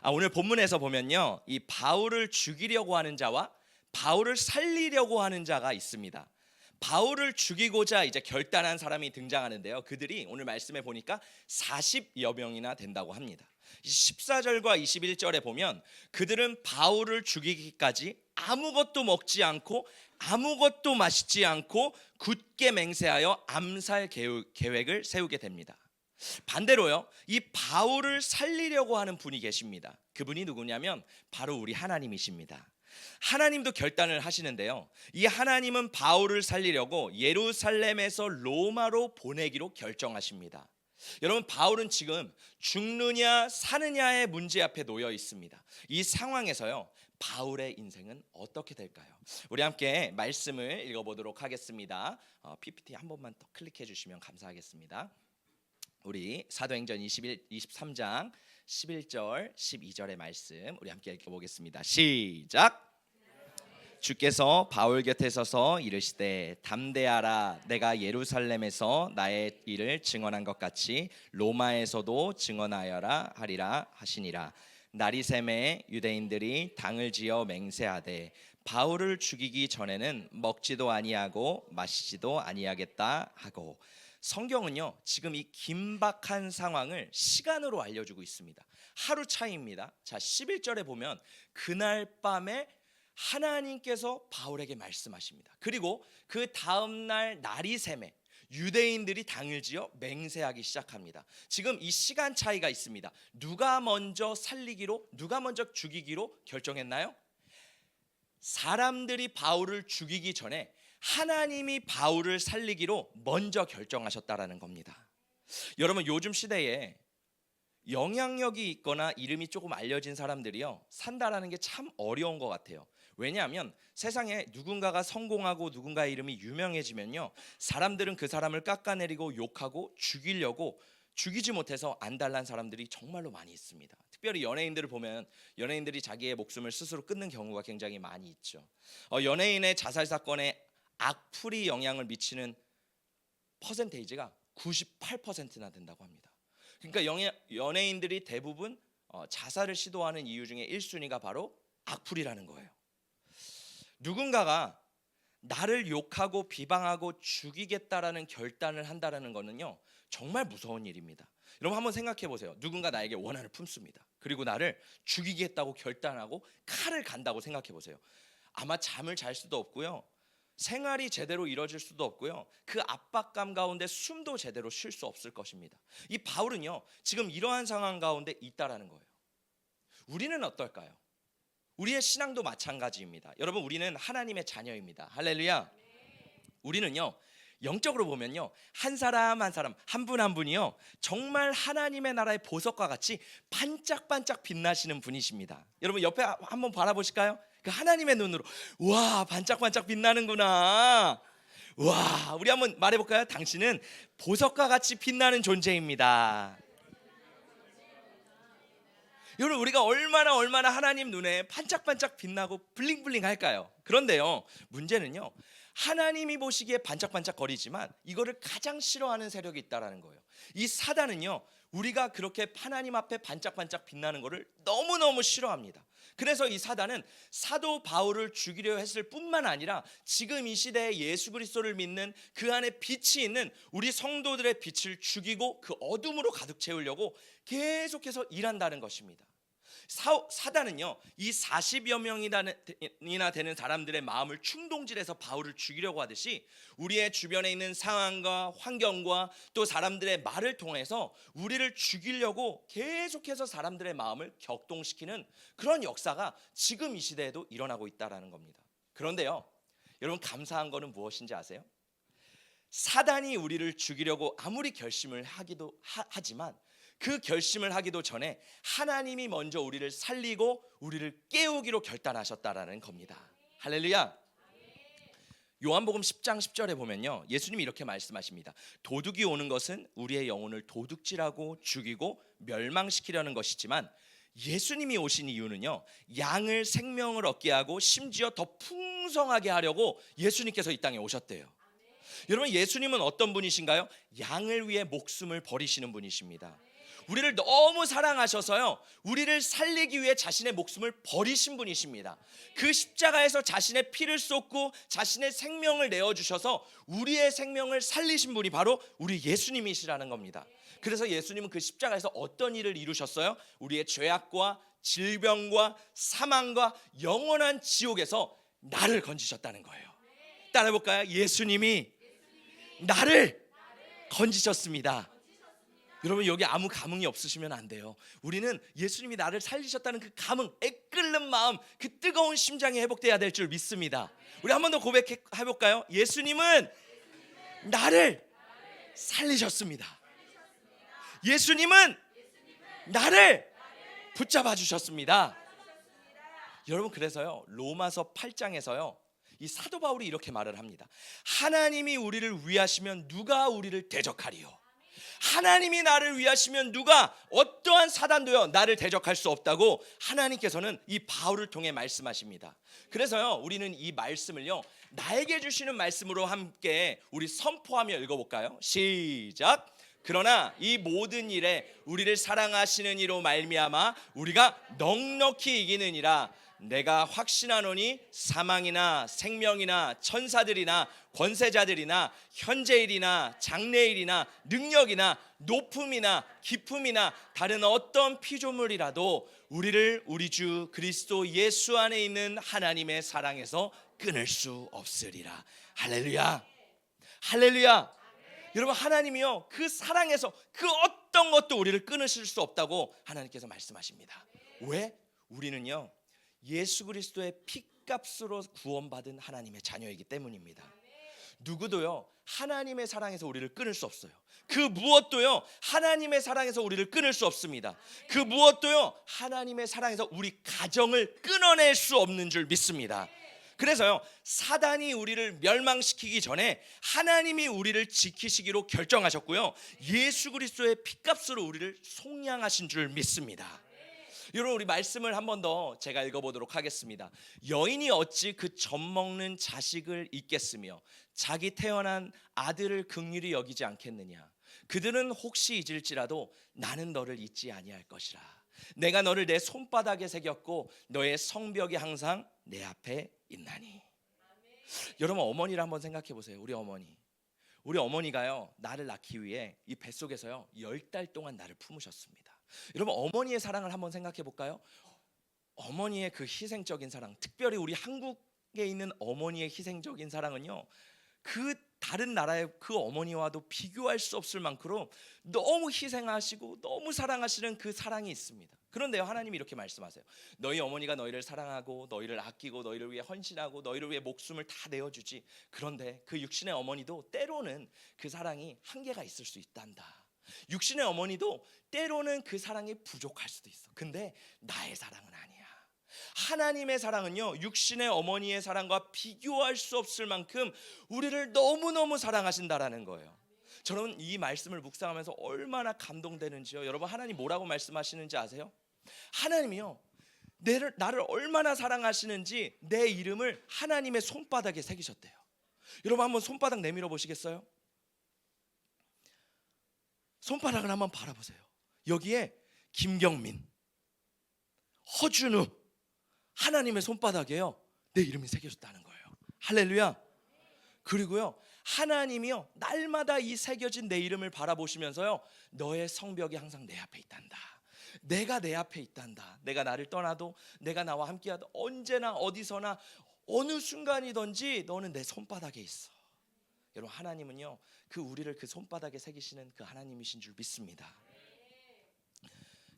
오늘 본문에서 보면요, 이 바울을 죽이려고 하는 자와 바울을 살리려고 하는 자가 있습니다. 바울을 죽이고자 이제 결단한 사람이 등장하는데요, 그들이 오늘 말씀에 보니까 40여 명이나 된다고 합니다. 14절과 21절에 보면 그들은 바울을 죽이기까지 아무것도 먹지 않고 아무것도 마시지 않고 굳게 맹세하여 암살 계획을 세우게 됩니다. 반대로요, 이 바울을 살리려고 하는 분이 계십니다. 그분이 누구냐면 바로 우리 하나님이십니다. 하나님도 결단을 하시는데요, 이 하나님은 바울을 살리려고 예루살렘에서 로마로 보내기로 결정하십니다. 여러분, 바울은 지금 죽느냐 사느냐의 문제 앞에 놓여 있습니다. 이 상황에서요, 바울의 인생은 어떻게 될까요? 우리 함께 말씀을 읽어보도록 하겠습니다. PPT 한 번만 더 클릭해 주시면 감사하겠습니다. 우리 사도행전 23장 11절 12절의 말씀 우리 함께 읽어보겠습니다. 시작. 주께서 바울 곁에 서서 이르시되 담대하라, 내가 예루살렘에서 나의 일을 증언한 것 같이 로마에서도 증언하여라 하리라 하시니라. 날이 새매 유대인들이 당을 지어 맹세하되 바울을 죽이기 전에는 먹지도 아니하고 마시지도 아니하겠다 하고. 성경은요, 지금 이 긴박한 상황을 시간으로 알려주고 있습니다. 하루 차이입니다. 자, 11절에 보면 그날 밤에 하나님께서 바울에게 말씀하십니다. 그리고 그 다음 날 날이 새매 유대인들이 당을 지어 맹세하기 시작합니다. 지금 이 시간 차이가 있습니다. 누가 먼저 살리기로, 누가 먼저 죽이기로 결정했나요? 사람들이 바울을 죽이기 전에 하나님이 바울을 살리기로 먼저 결정하셨다라는 겁니다. 여러분, 요즘 시대에 영향력이 있거나 이름이 조금 알려진 사람들이요, 산다라는 게 참 어려운 것 같아요. 왜냐하면 세상에 누군가가 성공하고 누군가의 이름이 유명해지면요, 사람들은 그 사람을 깎아내리고 욕하고 죽이려고, 죽이지 못해서 안달난 사람들이 정말로 많이 있습니다. 특별히 연예인들을 보면 연예인들이 자기의 목숨을 스스로 끊는 경우가 굉장히 많이 있죠. 연예인의 자살 사건에 악플이 영향을 미치는 퍼센테이지가 98%나 된다고 합니다. 그러니까 연예인들이 대부분 자살을 시도하는 이유 중에 1순위가 바로 악플이라는 거예요. 누군가가 나를 욕하고 비방하고 죽이겠다라는 결단을 한다라는 거는요, 정말 무서운 일입니다. 여러분, 한번 생각해 보세요. 누군가 나에게 원한을 품습니다. 그리고 나를 죽이겠다고 결단하고 칼을 간다고 생각해 보세요. 아마 잠을 잘 수도 없고요, 생활이 제대로 이루어질 수도 없고요, 그 압박감 가운데 숨도 제대로 쉴 수 없을 것입니다. 이 바울은요, 지금 이러한 상황 가운데 있다라는 거예요. 우리는 어떨까요? 우리의 신앙도 마찬가지입니다. 여러분, 우리는 하나님의 자녀입니다. 할렐루야. 우리는요, 영적으로 보면요, 한 사람 한 사람, 한 분 한 분이요, 정말 하나님의 나라의 보석과 같이 반짝반짝 빛나시는 분이십니다. 여러분, 옆에 한번 바라보실까요? 그 하나님의 눈으로, 와, 반짝반짝 빛나는구나. 와, 우리 한번 말해볼까요? 당신은 보석과 같이 빛나는 존재입니다. 여러분, 우리가 얼마나 하나님 눈에 반짝반짝 빛나고 블링블링 할까요? 그런데요, 문제는요, 하나님이 보시기에 반짝반짝거리지만 이거를 가장 싫어하는 세력이 있다라는 거예요. 이 사단은요, 우리가 그렇게 하나님 앞에 반짝반짝 빛나는 거를 너무너무 싫어합니다. 그래서 이 사단은 사도 바울을 죽이려 했을 뿐만 아니라 지금 이 시대에 예수 그리스도를 믿는 그 안에 빛이 있는 우리 성도들의 빛을 죽이고 그 어둠으로 가득 채우려고 계속해서 일한다는 것입니다. 사단은요, 이 40여 명이나 되는 사람들의 마음을 충동질해서 바울을 죽이려고 하듯이 우리의 주변에 있는 상황과 환경과 또 사람들의 말을 통해서 우리를 죽이려고 계속해서 사람들의 마음을 격동시키는 그런 역사가 지금 이 시대에도 일어나고 있다는 겁니다. 그런데요, 여러분, 감사한 거는 무엇인지 아세요? 사단이 우리를 죽이려고 아무리 결심을 하기도 하지만 그 결심을 하기도 전에 하나님이 먼저 우리를 살리고 우리를 깨우기로 결단하셨다라는 겁니다. 할렐루야. 요한복음 10장 10절에 보면요, 예수님이 이렇게 말씀하십니다. 도둑이 오는 것은 우리의 영혼을 도둑질하고 죽이고 멸망시키려는 것이지만 예수님이 오신 이유는요, 양을 생명을 얻게 하고 심지어 더 풍성하게 하려고 예수님께서 이 땅에 오셨대요. 여러분, 예수님은 어떤 분이신가요? 양을 위해 목숨을 버리시는 분이십니다. 우리를 너무 사랑하셔서요, 우리를 살리기 위해 자신의 목숨을 버리신 분이십니다. 그 십자가에서 자신의 피를 쏟고 자신의 생명을 내어주셔서 우리의 생명을 살리신 분이 바로 우리 예수님이시라는 겁니다. 그래서 예수님은 그 십자가에서 어떤 일을 이루셨어요? 우리의 죄악과 질병과 사망과 영원한 지옥에서 나를 건지셨다는 거예요. 따라해볼까요? 예수님이 나를 건지셨습니다. 여러분, 여기 아무 감흥이 없으시면 안 돼요. 우리는 예수님이 나를 살리셨다는 그 감흥, 애끓는 마음, 그 뜨거운 심장이 회복돼야 될 줄 믿습니다. 우리 한 번 더 고백해볼까요? 예수님은 나를 살리셨습니다. 예수님은 나를 붙잡아 주셨습니다. 여러분, 그래서요, 로마서 8장에서요 이 사도 바울이 이렇게 말을 합니다. 하나님이 우리를 위하시면 누가 우리를 대적하리요? 하나님이 나를 위하시면 누가, 어떠한 사단도요 나를 대적할 수 없다고 하나님께서는 이 바울을 통해 말씀하십니다. 그래서요, 우리는 이 말씀을요 나에게 주시는 말씀으로 함께 우리 선포하며 읽어볼까요? 시작. 그러나 이 모든 일에 우리를 사랑하시는 이로 말미암아 우리가 넉넉히 이기느니라. 내가 확신하노니 사망이나 생명이나 천사들이나 권세자들이나 현재일이나 장래일이나 능력이나 높음이나 깊음이나 다른 어떤 피조물이라도 우리를 우리 주 그리스도 예수 안에 있는 하나님의 사랑에서 끊을 수 없으리라. 할렐루야, 할렐루야. 여러분, 하나님이요 그 사랑에서 그 어떤 것도 우리를 끊으실 수 없다고 하나님께서 말씀하십니다. 왜? 우리는요 예수 그리스도의 피값으로 구원받은 하나님의 자녀이기 때문입니다. 누구도요 하나님의 사랑에서 우리를 끊을 수 없어요. 그 무엇도요 하나님의 사랑에서 우리를 끊을 수 없습니다. 그 무엇도요 하나님의 사랑에서 우리 가정을 끊어낼 수 없는 줄 믿습니다. 그래서요 사단이 우리를 멸망시키기 전에 하나님이 우리를 지키시기로 결정하셨고요, 예수 그리스도의 피값으로 우리를 속량하신 줄 믿습니다. 여러분, 우리 말씀을 한 번 더 제가 읽어보도록 하겠습니다. 여인이 어찌 그 젖먹는 자식을 잊겠으며 자기 태어난 아들을 긍휼히 여기지 않겠느냐. 그들은 혹시 잊을지라도 나는 너를 잊지 아니할 것이라. 내가 너를 내 손바닥에 새겼고 너의 성벽이 항상 내 앞에 있나니. 여러분, 어머니를 한번 생각해 보세요. 우리 어머니가요 나를 낳기 위해 이 뱃속에서요 10달 동안 나를 품으셨습니다. 여러분, 어머니의 사랑을 한번 생각해 볼까요? 어머니의 그 희생적인 사랑, 특별히 우리 한국에 있는 어머니의 희생적인 사랑은요 그 다른 나라의 그 어머니와도 비교할 수 없을 만큼 너무 희생하시고 너무 사랑하시는 그 사랑이 있습니다. 그런데요, 하나님이 이렇게 말씀하세요. 너희 어머니가 너희를 사랑하고 너희를 아끼고 너희를 위해 헌신하고 너희를 위해 목숨을 다 내어주지. 그런데 그 육신의 어머니도 때로는 그 사랑이 한계가 있을 수 있단다. 육신의 어머니도 때로는 그 사랑이 부족할 수도 있어. 근데 나의 사랑은 아니야. 하나님의 사랑은요 육신의 어머니의 사랑과 비교할 수 없을 만큼 우리를 너무너무 사랑하신다라는 거예요. 저는 이 말씀을 묵상하면서 얼마나 감동되는지요. 여러분, 하나님 뭐라고 말씀하시는지 아세요? 하나님이요 나를 얼마나 사랑하시는지 내 이름을 하나님의 손바닥에 새기셨대요. 여러분, 한번 손바닥 내밀어 보시겠어요? 손바닥을 한번 바라보세요. 여기에 김경민, 허준우, 하나님의 손바닥에요 내 이름이 새겨졌다는 거예요. 할렐루야. 그리고요 하나님이요 날마다 이 새겨진 내 이름을 바라보시면서요 너의 성벽이 항상 내 앞에 있단다. 내가 내 앞에 있단다. 내가 나를 떠나도 내가 나와 함께하도 언제나 어디서나 어느 순간이든지 너는 내 손바닥에 있어. 여러분, 하나님은요 우리를 그 손바닥에 새기시는 그 하나님이신 줄 믿습니다.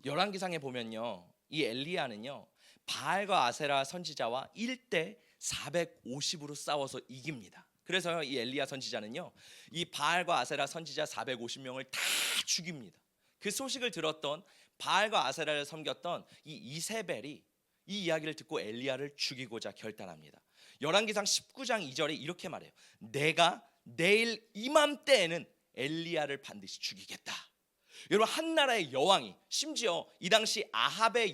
열왕기상에 보면요 이 엘리야는요 바알과 아세라 선지자와 1대 450으로 싸워서 이깁니다. 그래서 이 엘리야 선지자는요 이 바알과 아세라 선지자 450명을 다 죽입니다. 그 소식을 들었던 바알과 아세라를 섬겼던 이 이세벨이 이 이야기를 듣고 엘리야를 죽이고자 결단합니다. 열왕기상 19장 2절에 이렇게 말해요. 내가 내일 이맘때에는 엘리야를 반드시 죽이겠다. 여러분, 한 나라의 여왕이, 심지어 이 당시 아합의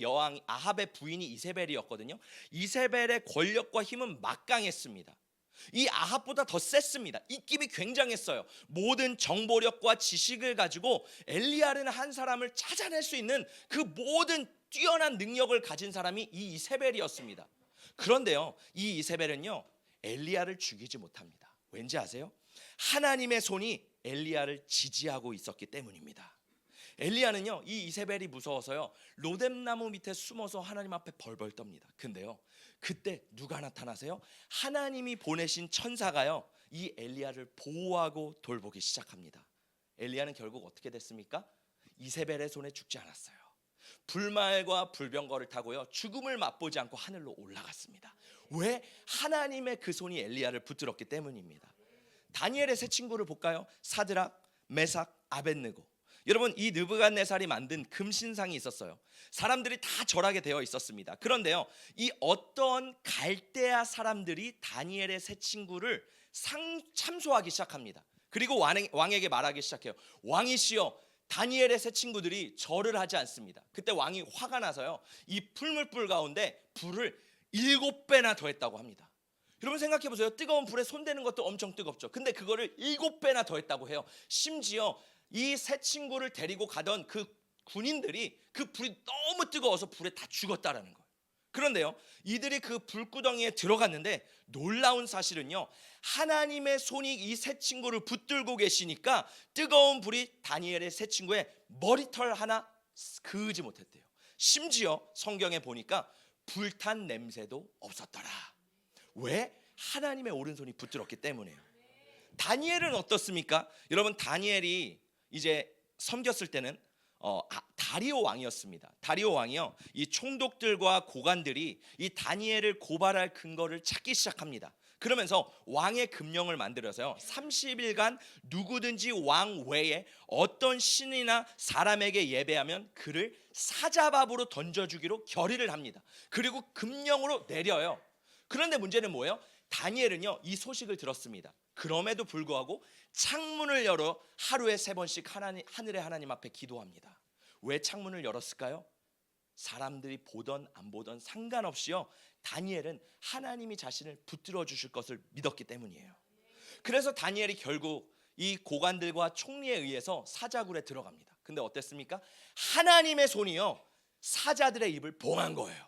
부인이 이세벨이었거든요. 이세벨의 권력과 힘은 막강했습니다. 이 아합보다 더 셌습니다. 입김이 굉장했어요. 모든 정보력과 지식을 가지고 엘리야라는 한 사람을 찾아낼 수 있는 그 모든 뛰어난 능력을 가진 사람이 이 이세벨이었습니다. 그런데요, 이 이세벨은요 엘리야를 죽이지 못합니다. 왠지 아세요? 하나님의 손이 엘리야를 지지하고 있었기 때문입니다. 엘리야는요 이 이세벨이 무서워서요 로뎀나무 밑에 숨어서 하나님 앞에 벌벌 떱니다. 근데요 그때 누가 나타나세요? 하나님이 보내신 천사가요 이 엘리야를 보호하고 돌보기 시작합니다. 엘리야는 결국 어떻게 됐습니까? 이세벨의 손에 죽지 않았어요. 불말과 불병거를 타고요 죽음을 맛보지 않고 하늘로 올라갔습니다. 왜? 하나님의 그 손이 엘리야를 붙들었기 때문입니다. 다니엘의 세 친구를 볼까요? 사드락, 메삭, 아벳느고. 여러분 이 느부갓네살이 만든 금신상이 있었어요. 사람들이 다 절하게 되어 있었습니다. 그런데요 이 어떤 갈대아 사람들이 다니엘의 세 친구를 참소하기 시작합니다. 그리고 왕에게 말하기 시작해요. 왕이시여, 다니엘의 세 친구들이 절을 하지 않습니다. 그때 왕이 화가 나서요 이 풀물불 가운데 불을 7배나 더했다고 합니다. 여러분 생각해 보세요. 뜨거운 불에 손대는 것도 엄청 뜨겁죠. 근데 그거를 7배나 더했다고 해요. 심지어 이 세 친구를 데리고 가던 그 군인들이 그 불이 너무 뜨거워서 불에 다 죽었다라는 거예요. 그런데요 이들이 그 불구덩이에 들어갔는데 놀라운 사실은요 하나님의 손이 이 세 친구를 붙들고 계시니까 뜨거운 불이 다니엘의 세 친구의 머리털 하나 그으지 못했대요. 심지어 성경에 보니까 불탄 냄새도 없었더라. 왜? 하나님의 오른손이 붙들었기 때문에요. 다니엘은 어떻습니까? 여러분 다니엘이 이제 섬겼을 때는 다리오 왕이었습니다. 다리오 왕이요 이 총독들과 고관들이 이 다니엘을 고발할 근거를 찾기 시작합니다. 그러면서 왕의 금령을 만들어서요 30일간 누구든지 왕 외에 어떤 신이나 사람에게 예배하면 그를 사자밥으로 던져주기로 결의를 합니다. 그리고 금령으로 내려요. 그런데 문제는 뭐예요? 다니엘은요 이 소식을 들었습니다. 그럼에도 불구하고 창문을 열어 하루에 3번씩 하늘의 하나님 앞에 기도합니다. 왜 창문을 열었을까요? 사람들이 보던 안 보던 상관없이요 다니엘은 하나님이 자신을 붙들어 주실 것을 믿었기 때문이에요. 그래서 다니엘이 결국 이 고관들과 총리에 의해서 사자굴에 들어갑니다. 근데 어땠습니까? 하나님의 손이요 사자들의 입을 봉한 거예요.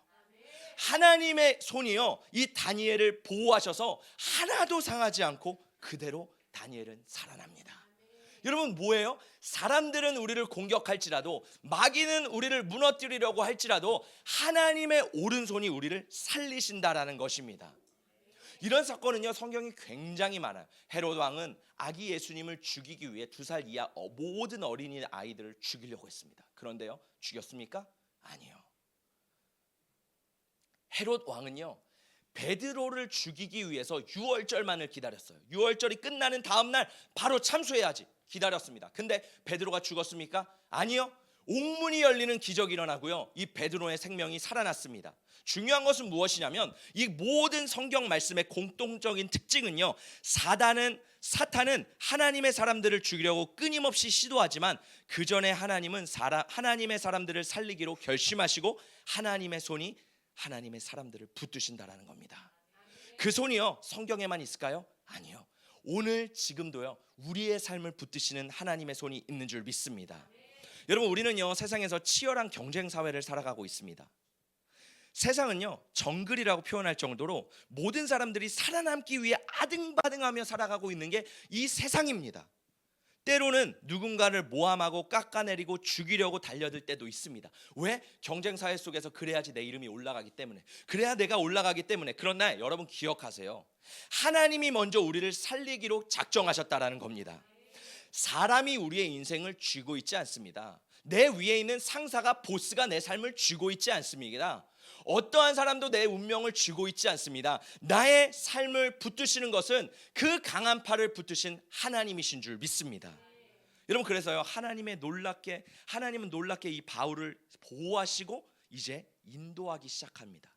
하나님의 손이요 이 다니엘을 보호하셔서 하나도 상하지 않고 그대로 다니엘은 살아납니다. 여러분 뭐예요? 사람들은 우리를 공격할지라도 마귀는 우리를 무너뜨리려고 할지라도 하나님의 오른손이 우리를 살리신다라는 것입니다. 이런 사건은요 성경이 굉장히 많아요. 헤롯 왕은 아기 예수님을 죽이기 위해 2살 이하 모든 어린이 아이들을 죽이려고 했습니다. 그런데요 죽였습니까? 아니요. 헤롯 왕은요 베드로를 죽이기 위해서 유월절만을 기다렸어요. 유월절이 끝나는 다음 날 바로 참수해야지 기다렸습니다. 근데 베드로가 죽었습니까? 아니요. 옥문이 열리는 기적이 일어나고요 이 베드로의 생명이 살아났습니다. 중요한 것은 무엇이냐면 이 모든 성경 말씀의 공통적인 특징은요 사탄은 하나님의 사람들을 죽이려고 끊임없이 시도하지만 그 전에 하나님의 사람들을 살리기로 결심하시고 하나님의 손이 하나님의 사람들을 붙드신다라는 겁니다. 그 손이요 성경에만 있을까요? 아니요. 오늘 지금도요 우리의 삶을 붙드시는 하나님의 손이 있는 줄 믿습니다. 여러분 우리는요 세상에서 치열한 경쟁 사회를 살아가고 있습니다. 세상은요 정글이라고 표현할 정도로 모든 사람들이 살아남기 위해 아등바등하며 살아가고 있는 게 이 세상입니다. 때로는 누군가를 모함하고 깎아내리고 죽이려고 달려들 때도 있습니다. 왜? 경쟁사회 속에서 그래야지 내 이름이 올라가기 때문에, 그래야 내가 올라가기 때문에. 그러나 여러분 기억하세요. 하나님이 먼저 우리를 살리기로 작정하셨다라는 겁니다. 사람이 우리의 인생을 쥐고 있지 않습니다. 내 위에 있는 상사가, 보스가 내 삶을 쥐고 있지 않습니다. 어떠한 사람도 내 운명을 쥐고 있지 않습니다. 나의 삶을 붙드시는 것은 그 강한 팔을 붙드신 하나님이신 줄 믿습니다. 여러분 그래서요 하나님은 놀랍게 이 바울을 보호하시고 이제 인도하기 시작합니다.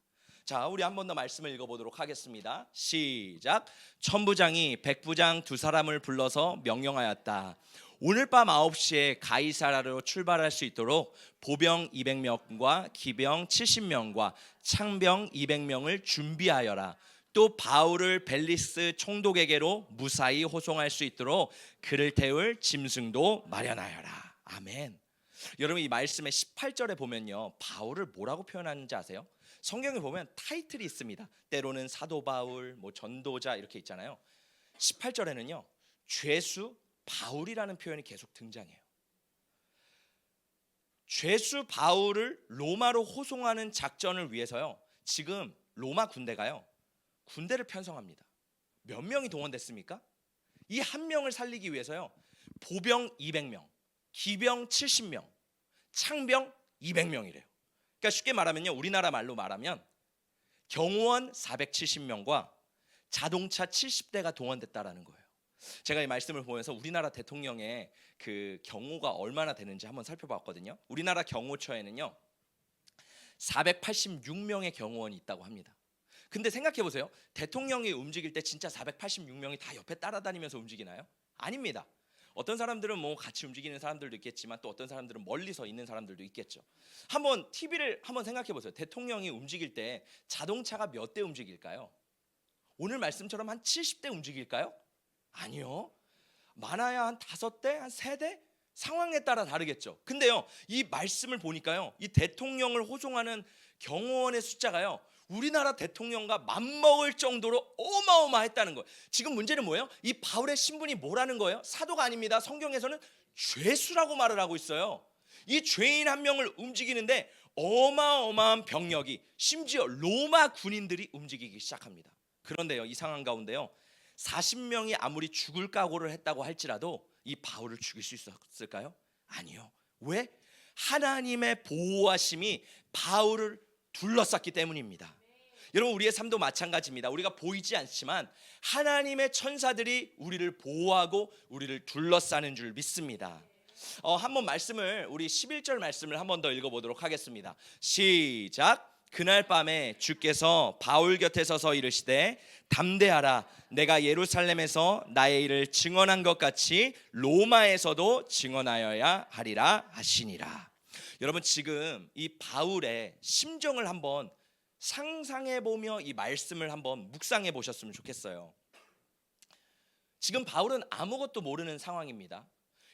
자, 우리 한 번 더 말씀을 읽어보도록 하겠습니다. 시작. 천부장이 백부장 2사람을 불러서 명령하였다. 오늘 밤 9시에 가이사라로 출발할 수 있도록 보병 200명과 기병 70명과 창병 200명을 준비하여라. 또 바울을 벨리스 총독에게로 무사히 호송할 수 있도록 그를 태울 짐승도 마련하여라. 아멘. 여러분 이 말씀의 18절에 보면요, 바울을 뭐라고 표현하는지 아세요? 성경에 보면 타이틀이 있습니다. 때로는 사도 바울, 전도자 이렇게 있잖아요. 18절에는요 죄수 바울이라는 표현이 계속 등장해요. 죄수 바울을 로마로 호송하는 작전을 위해서요, 지금 로마 군대가요 군대를 편성합니다. 몇 명이 동원됐습니까? 이 한 명을 살리기 위해서요 보병 200명, 기병 70명, 창병 200명이래요. 그러니까 쉽게 말하면요, 우리나라 말로 말하면 경호원 470명과 자동차 70대가 동원됐다라는 거예요. 제가 이 말씀을 보면서 우리나라 대통령의 그 경호가 얼마나 되는지 한번 살펴봤거든요. 우리나라 경호처에는요 486명의 경호원이 있다고 합니다. 근데 생각해 보세요. 대통령이 움직일 때 진짜 486명이 다 옆에 따라다니면서 움직이나요? 아닙니다. 어떤 사람들은 같이 움직이는 사람들도 있겠지만 또 어떤 사람들은 멀리서 있는 사람들도 있겠죠. 한번 TV를 한번 생각해 보세요. 대통령이 움직일 때 자동차가 몇 대 움직일까요? 오늘 말씀처럼 한 70대 움직일까요? 아니요. 많아야 한 5대, 한 3대? 상황에 따라 다르겠죠. 근데요, 이 말씀을 보니까요, 이 대통령을 호송하는 경호원의 숫자가요 우리나라 대통령과 맞먹을 정도로 어마어마했다는 거예요. 지금 문제는 뭐예요? 이 바울의 신분이 뭐라는 거예요? 사도가 아닙니다. 성경에서는 죄수라고 말을 하고 있어요. 이 죄인 한 명을 움직이는데 어마어마한 병력이, 심지어 로마 군인들이 움직이기 시작합니다. 그런데요, 이 상황 가운데요 40명이 아무리 죽을 각오를 했다고 할지라도 이 바울을 죽일 수 있었을까요? 아니요. 왜? 하나님의 보호하심이 바울을 둘러쌌기 때문입니다. 여러분 우리의 삶도 마찬가지입니다. 우리가 보이지 않지만 하나님의 천사들이 우리를 보호하고 우리를 둘러싸는 줄 믿습니다. 한번 말씀을, 우리 11절 말씀을 한 번 더 읽어보도록 하겠습니다. 시작. 그날 밤에 주께서 바울 곁에 서서 이르시되 담대하라, 내가 예루살렘에서 나의 일을 증언한 것 같이 로마에서도 증언하여야 하리라 하시니라. 여러분 지금 이 바울의 심정을 한번 상상해 보며 이 말씀을 한번 묵상해 보셨으면 좋겠어요. 지금 바울은 아무것도 모르는 상황입니다.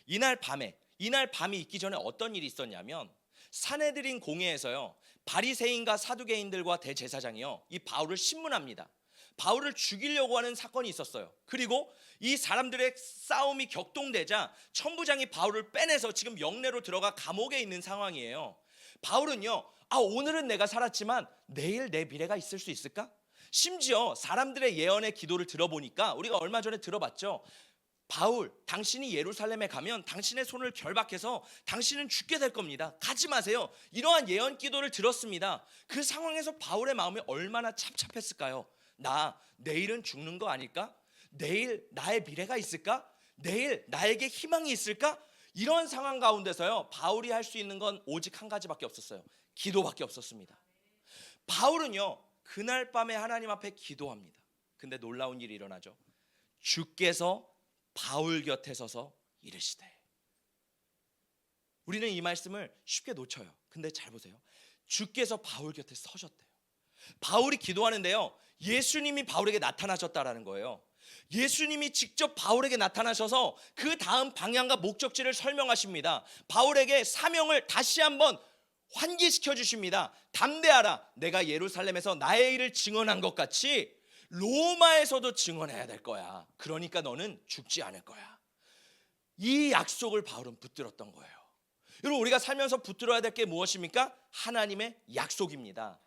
이날 밤이 있기 전에 어떤 일이 있었냐면 산헤드린 공회에서요 바리새인과 사두개인들과 대제사장이요 이 바울을 신문합니다. 바울을 죽이려고 하는 사건이 있었어요. 그리고 이 사람들의 싸움이 격동되자 천부장이 바울을 빼내서 지금 영내로 들어가 감옥에 있는 상황이에요. 바울은요, 오늘은 내가 살았지만 내일 내 미래가 있을 수 있을까? 심지어 사람들의 예언의 기도를 들어보니까, 우리가 얼마 전에 들어봤죠. 바울, 당신이 예루살렘에 가면 당신의 손을 결박해서 당신은 죽게 될 겁니다. 가지 마세요. 이러한 예언 기도를 들었습니다. 그 상황에서 바울의 마음이 얼마나 찹찹했을까요? 나 내일은 죽는 거 아닐까? 내일 나의 미래가 있을까? 내일 나에게 희망이 있을까? 이런 상황 가운데서요 바울이 할 수 있는 건 오직 한 가지밖에 없었어요. 기도밖에 없었습니다. 바울은요 그날 밤에 하나님 앞에 기도합니다. 근데 놀라운 일이 일어나죠. 주께서 바울 곁에 서서 이르시되. 우리는 이 말씀을 쉽게 놓쳐요. 근데 잘 보세요. 주께서 바울 곁에 서셨대요. 바울이 기도하는데요 예수님이 바울에게 나타나셨다라는 거예요. 예수님이 직접 바울에게 나타나셔서 그 다음 방향과 목적지를 설명하십니다. 바울에게 사명을 다시 한번 환기시켜 주십니다. 담대하라, 내가 예루살렘에서 나의 일을 증언한 것 같이 로마에서도 증언해야 될 거야. 그러니까 너는 죽지 않을 거야. 이 약속을 바울은 붙들었던 거예요. 여러분 우리가 살면서 붙들어야 될 게 무엇입니까? 하나님의 약속입니다.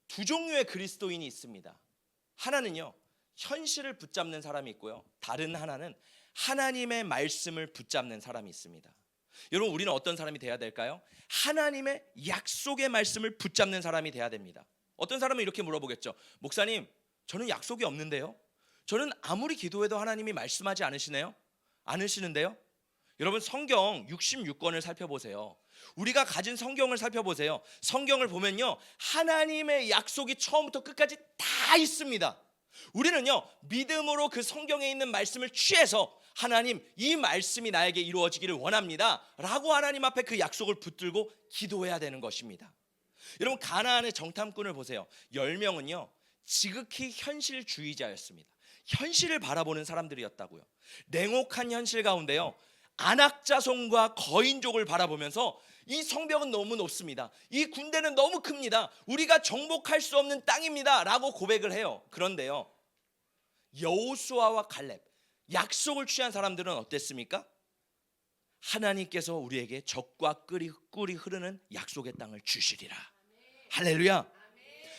두 종류의 그리스도인이 있습니다. 하나는요 현실을 붙잡는 사람이 있고요, 다른 하나는 하나님의 말씀을 붙잡는 사람이 있습니다. 여러분 우리는 어떤 사람이 돼야 될까요? 하나님의 약속의 말씀을 붙잡는 사람이 돼야 됩니다. 어떤 사람은 이렇게 물어보겠죠. 목사님, 저는 약속이 없는데요. 저는 아무리 기도해도 하나님이 말씀하지 않으시는데요. 여러분 성경 66권을 살펴보세요. 우리가 가진 성경을 살펴보세요. 성경을 보면요 하나님의 약속이 처음부터 끝까지 다 있습니다. 우리는요 믿음으로 그 성경에 있는 말씀을 취해서 하나님, 이 말씀이 나에게 이루어지기를 원합니다 라고 하나님 앞에 그 약속을 붙들고 기도해야 되는 것입니다. 여러분 가나안의 정탐꾼을 보세요. 10명은요 지극히 현실주의자였습니다. 현실을 바라보는 사람들이었다고요. 냉혹한 현실 가운데요, 안악자손과 거인족을 바라보면서 이 성벽은 너무 높습니다. 이 군대는 너무 큽니다. 우리가 정복할 수 없는 땅입니다 라고 고백을 해요. 그런데요, 여호수아와 갈렙, 약속을 취한 사람들은 어땠습니까? 하나님께서 우리에게 적과 꿀이 흐르는 약속의 땅을 주시리라. 할렐루야.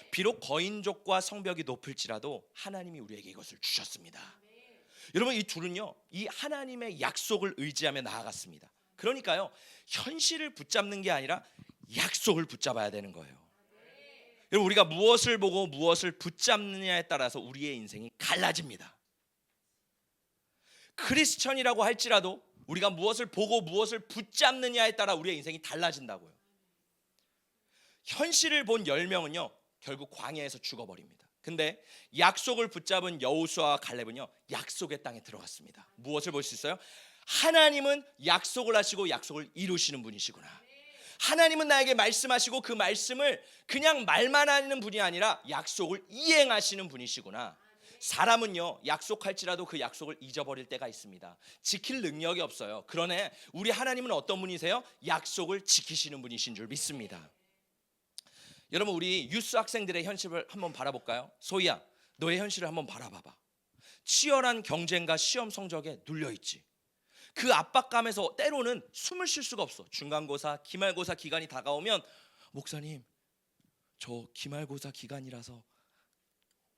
비록 거인족과 성벽이 높을지라도 하나님이 우리에게 이것을 주셨습니다. 여러분, 이 둘은요, 이 하나님의 약속을 의지하며 나아갔습니다. 그러니까요, 현실을 붙잡는 게 아니라 약속을 붙잡아야 되는 거예요. 여러분, 우리가 무엇을 보고 무엇을 붙잡느냐에 따라서 우리의 인생이 갈라집니다. 크리스천이라고 할지라도 우리가 무엇을 보고 무엇을 붙잡느냐에 따라 우리의 인생이 달라진다고요. 현실을 본 10명은요 결국 광야에서 죽어버립니다. 근데 약속을 붙잡은 여호수아와 갈렙은요 약속의 땅에 들어갔습니다. 무엇을 볼 수 있어요? 하나님은 약속을 하시고 약속을 이루시는 분이시구나. 하나님은 나에게 말씀하시고 그 말씀을 그냥 말만 하는 분이 아니라 약속을 이행하시는 분이시구나. 사람은요 약속할지라도 그 약속을 잊어버릴 때가 있습니다. 지킬 능력이 없어요. 그러나 우리 하나님은 어떤 분이세요? 약속을 지키시는 분이신 줄 믿습니다. 여러분, 우리 유스 학생들의 현실을 한번 바라볼까요? 소희야, 너의 현실을 한번 바라봐봐. 치열한 경쟁과 시험 성적에 눌려있지. 그 압박감에서 때로는 숨을 쉴 수가 없어. 중간고사, 기말고사 기간이 다가오면 목사님, 저 기말고사 기간이라서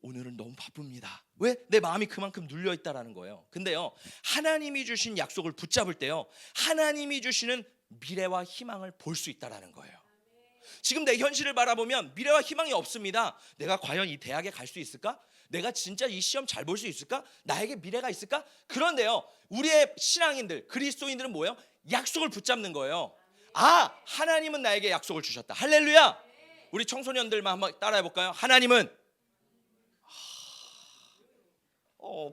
오늘은 너무 바쁩니다. 왜? 내 마음이 그만큼 눌려있다라는 거예요. 근데요, 하나님이 주신 약속을 붙잡을 때요, 하나님이 주시는 미래와 희망을 볼 수 있다라는 거예요. 지금 내 현실을 바라보면 미래와 희망이 없습니다. 내가 과연 이 대학에 갈 수 있을까? 내가 진짜 이 시험 잘 볼 수 있을까? 나에게 미래가 있을까? 그런데요, 우리의 신앙인들, 그리스도인들은 뭐예요? 약속을 붙잡는 거예요. 아, 하나님은 나에게 약속을 주셨다. 할렐루야. 우리 청소년들만 한번 따라해 볼까요? 하나님은,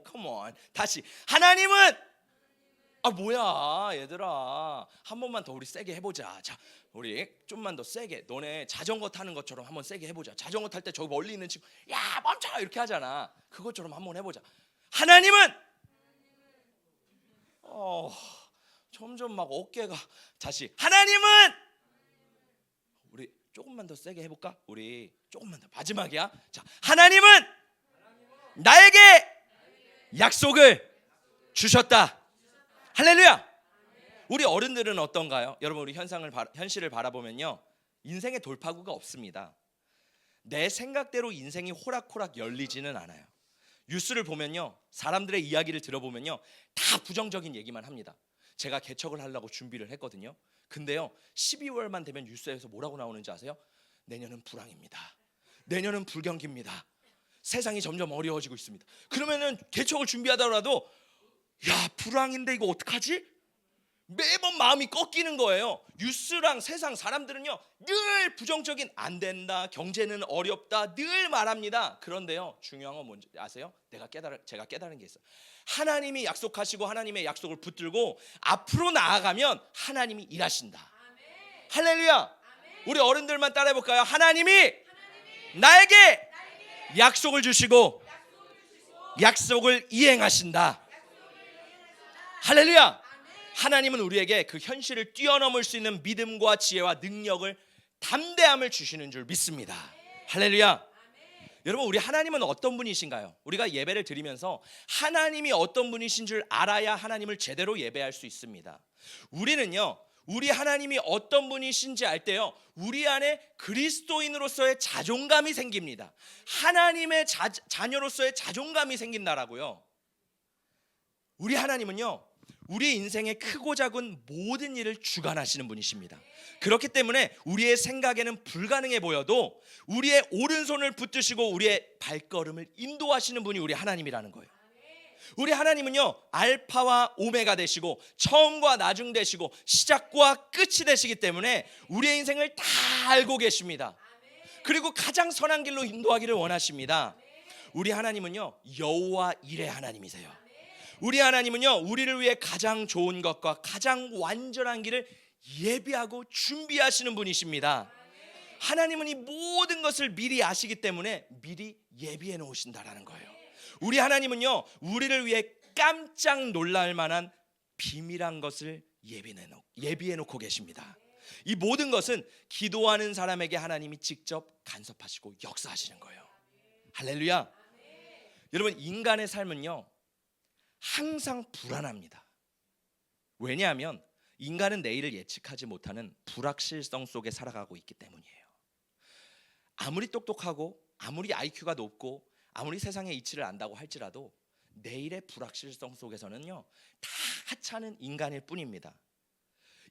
컴온, 다시, 하나님은, 뭐야 얘들아, 한 번만 더 우리 세게 해보자. 자, 우리 좀만 더 세게. 너네 자전거 타는 것처럼 한번 세게 해보자. 자전거 탈 때 저 멀리 있는 친구, 야 멈춰, 이렇게 하잖아. 그것처럼 한번 해보자. 하나님은, 점점 막 어깨가, 다시, 하나님은, 우리 조금만 더 세게 해볼까? 우리 조금만 더, 마지막이야. 자, 하나님은 나에게 약속을 주셨다. 할렐루야. 우리 어른들은 어떤가요? 여러분, 우리 현실을 바라보면요, 인생의 돌파구가 없습니다. 내 생각대로 인생이 호락호락 열리지는 않아요. 뉴스를 보면요, 사람들의 이야기를 들어보면요, 다 부정적인 얘기만 합니다. 제가 개척을 하려고 준비를 했거든요. 근데요, 12월만 되면 뉴스에서 뭐라고 나오는지 아세요? 내년은 불황입니다. 내년은 불경기입니다. 세상이 점점 어려워지고 있습니다. 그러면은 개척을 준비하더라도, 야, 불황인데 이거 어떡하지? 매번 마음이 꺾이는 거예요. 뉴스랑 세상 사람들은요 늘 부정적인, 안 된다, 경제는 어렵다 늘 말합니다. 그런데요, 중요한 건 뭔지 아세요? 제가 깨달은 게 있어요. 하나님이 약속하시고 하나님의 약속을 붙들고 앞으로 나아가면 하나님이 일하신다. 할렐루야. 우리 어른들만 따라해 볼까요? 하나님이 나에게 약속을 주시고 약속을 이행하신다. 할렐루야. 하나님은 우리에게 그 현실을 뛰어넘을 수 있는 믿음과 지혜와 능력을, 담대함을 주시는 줄 믿습니다. 할렐루야. 여러분, 우리 하나님은 어떤 분이신가요? 우리가 예배를 드리면서 하나님이 어떤 분이신 줄 알아야 하나님을 제대로 예배할 수 있습니다. 우리는요, 우리 하나님이 어떤 분이신지 알 때요, 우리 안에 그리스도인으로서의 자존감이 생깁니다. 하나님의 자녀로서의 자존감이 생긴다라고요. 우리 하나님은요, 우리 인생의 크고 작은 모든 일을 주관하시는 분이십니다. 그렇기 때문에 우리의 생각에는 불가능해 보여도 우리의 오른손을 붙드시고 우리의 발걸음을 인도하시는 분이 우리 하나님이라는 거예요. 우리 하나님은요, 알파와 오메가 되시고 처음과 나중 되시고 시작과 끝이 되시기 때문에 우리의 인생을 다 알고 계십니다. 그리고 가장 선한 길로 인도하기를 원하십니다. 우리 하나님은요, 여호와 일의 하나님이세요. 우리 하나님은요, 우리를 위해 가장 좋은 것과 가장 완전한 길을 예비하고 준비하시는 분이십니다. 하나님은 이 모든 것을 미리 아시기 때문에 미리 예비해 놓으신다라는 거예요. 우리 하나님은요, 우리를 위해 깜짝 놀랄 만한 비밀한 것을 예비해 놓고 계십니다. 이 모든 것은 기도하는 사람에게 하나님이 직접 간섭하시고 역사하시는 거예요. 할렐루야. 여러분, 인간의 삶은요 항상 불안합니다. 왜냐하면 인간은 내일을 예측하지 못하는 불확실성 속에 살아가고 있기 때문이에요. 아무리 똑똑하고 아무리 IQ가 높고 아무리 세상의 이치를 안다고 할지라도 내일의 불확실성 속에서는요 다 하찮은 인간일 뿐입니다.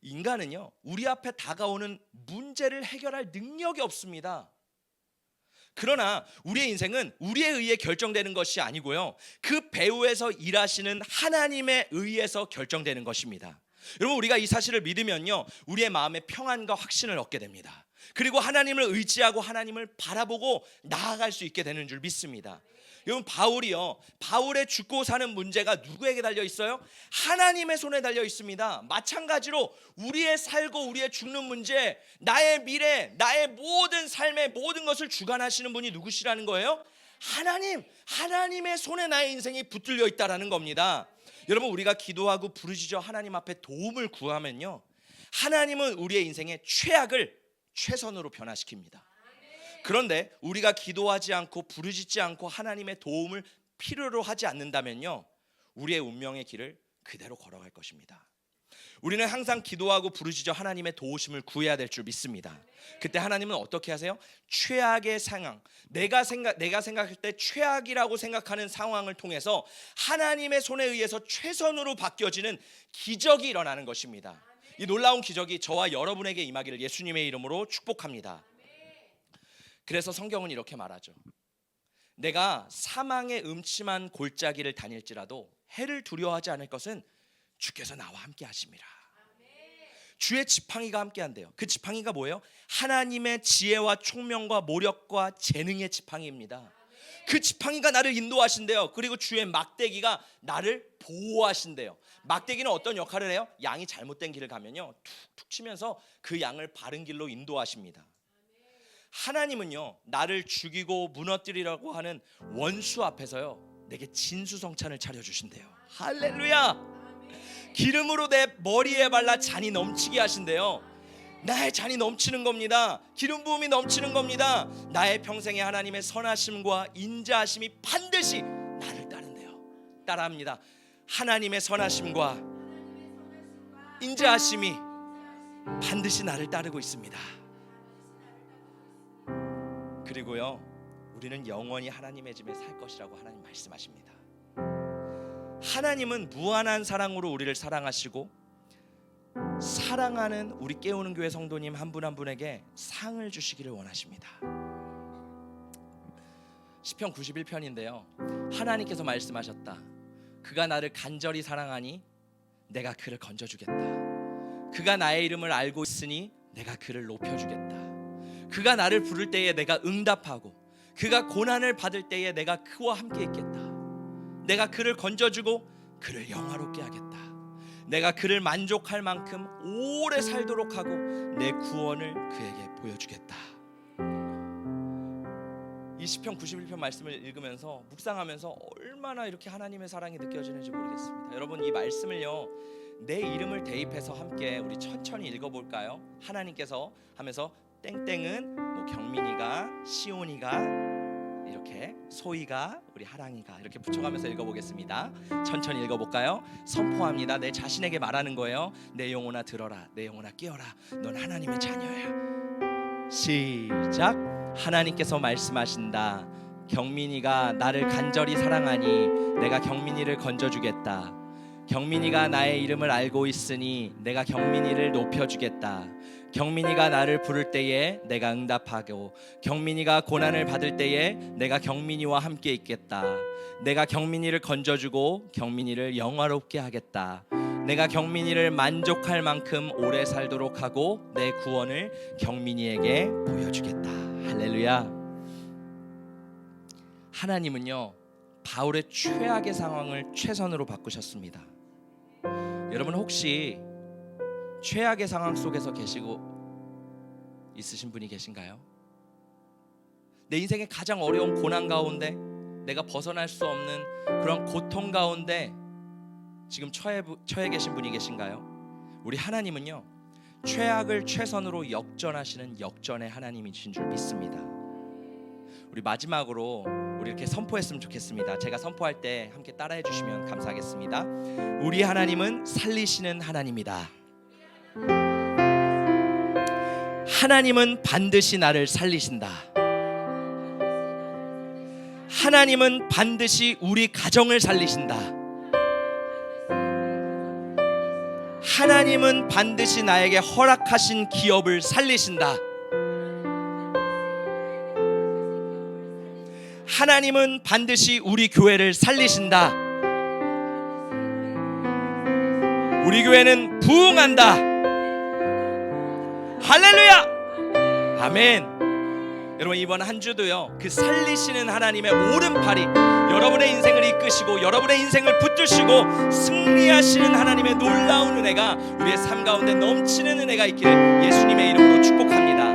인간은요 우리 앞에 다가오는 문제를 해결할 능력이 없습니다. 그러나 우리의 인생은 우리에 의해 결정되는 것이 아니고요, 그 배후에서 일하시는 하나님에 의해서 결정되는 것입니다. 여러분, 우리가 이 사실을 믿으면요 우리의 마음에 평안과 확신을 얻게 됩니다. 그리고 하나님을 의지하고 하나님을 바라보고 나아갈 수 있게 되는 줄 믿습니다. 여러분, 바울의 죽고 사는 문제가 누구에게 달려 있어요? 하나님의 손에 달려 있습니다. 마찬가지로 우리의 살고 우리의 죽는 문제, 나의 미래, 나의 모든 삶의 모든 것을 주관하시는 분이 누구시라는 거예요? 하나님의 손에 나의 인생이 붙들려 있다라는 겁니다. 여러분, 우리가 기도하고 부르짖어 하나님 앞에 도움을 구하면요 하나님은 우리의 인생의 최악을 최선으로 변화시킵니다. 그런데 우리가 기도하지 않고 부르짖지 않고 하나님의 도움을 필요로 하지 않는다면요 우리의 운명의 길을 그대로 걸어갈 것입니다. 우리는 항상 기도하고 부르짖어 하나님의 도우심을 구해야 될 줄 믿습니다. 그때 하나님은 어떻게 하세요? 최악의 상황, 내가 생각할 때 최악이라고 생각하는 상황을 통해서 하나님의 손에 의해서 최선으로 바뀌어지는 기적이 일어나는 것입니다. 이 놀라운 기적이 저와 여러분에게 임하기를 예수님의 이름으로 축복합니다. 그래서 성경은 이렇게 말하죠. 내가 사망의 음침한 골짜기를 다닐지라도 해를 두려워하지 않을 것은 주께서 나와 함께 하심이라. 주의 지팡이가 함께 한대요. 그 지팡이가 뭐예요? 하나님의 지혜와 총명과 모력과 재능의 지팡이입니다. 그 지팡이가 나를 인도하신대요. 그리고 주의 막대기가 나를 보호하신대요. 막대기는 어떤 역할을 해요? 양이 잘못된 길을 가면요 툭툭 치면서 그 양을 바른 길로 인도하십니다. 하나님은요 나를 죽이고 무너뜨리라고 하는 원수 앞에서요 내게 진수성찬을 차려주신대요. 할렐루야. 기름으로 내 머리에 발라 잔이 넘치게 하신대요. 나의 잔이 넘치는 겁니다. 기름 부음이 넘치는 겁니다. 나의 평생에 하나님의 선하심과 인자하심이 반드시 나를 따른대요. 따라합니다. 하나님의 선하심과 인자하심이 반드시 나를 따르고 있습니다. 그리고요 우리는 영원히 하나님의 집에 살 것이라고 하나님 말씀하십니다. 하나님은 무한한 사랑으로 우리를 사랑하시고 사랑하는 우리 깨우는 교회 성도님 한 분 한 분에게 상을 주시기를 원하십니다. 시편 91편인데요 하나님께서 말씀하셨다. 그가 나를 간절히 사랑하니 내가 그를 건져주겠다. 그가 나의 이름을 알고 있으니 내가 그를 높여주겠다. 그가 나를 부를 때에 내가 응답하고 그가 고난을 받을 때에 내가 그와 함께 있겠다. 내가 그를 건져주고 그를 영화롭게 하겠다. 내가 그를 만족할 만큼 오래 살도록 하고 내 구원을 그에게 보여주겠다. 이 시편 91편 말씀을 읽으면서 묵상하면서 얼마나 이렇게 하나님의 사랑이 느껴지는지 모르겠습니다. 여러분, 이 말씀을요 내 이름을 대입해서 함께 우리 천천히 읽어볼까요? 하나님께서 하면서 땡땡은 뭐 경민이가, 시온이가, 이렇게 소희가, 우리 하랑이가 이렇게 붙여가면서 읽어보겠습니다. 천천히 읽어볼까요? 선포합니다. 내 자신에게 말하는 거예요. 내 영혼아 들어라, 내 영혼아 깨어라, 넌 하나님의 자녀야. 시작. 하나님께서 말씀하신다. 경민이가 나를 간절히 사랑하니 내가 경민이를 건져주겠다. 경민이가 나의 이름을 알고 있으니 내가 경민이를 높여주겠다. 경민이가 나를 부를 때에 내가 응답하고 경민이가 고난을 받을 때에 내가 경민이와 함께 있겠다. 내가 경민이를 건져주고 경민이를 영화롭게 하겠다. 내가 경민이를 만족할 만큼 오래 살도록 하고 내 구원을 경민이에게 보여주겠다. 할렐루야. 하나님은요 바울의 최악의 상황을 최선으로 바꾸셨습니다. 여러분, 혹시 최악의 상황 속에서 계시고 있으신 분이 계신가요? 내 인생의 가장 어려운 고난 가운데 내가 벗어날 수 없는 그런 고통 가운데 지금 처해 계신 분이 계신가요? 우리 하나님은요, 최악을 최선으로 역전하시는 역전의 하나님이신 줄 믿습니다. 우리 마지막으로 우리 이렇게 선포했으면 좋겠습니다. 제가 선포할 때 함께 따라해 주시면 감사하겠습니다. 우리 하나님은 살리시는 하나님이다. 하나님은 반드시 나를 살리신다. 하나님은 반드시 우리 가정을 살리신다. 하나님은 반드시 나에게 허락하신 기업을 살리신다. 하나님은 반드시 우리 교회를 살리신다. 우리 교회는 부흥한다. 할렐루야. 아멘. 여러분, 이번 한 주도요, 그 살리시는 하나님의 오른팔이 여러분의 인생을 이끄시고 여러분의 인생을 붙드시고 승리하시는 하나님의 놀라운 은혜가 우리의 삶 가운데 넘치는 은혜가 있기를 예수님의 이름으로 축복합니다.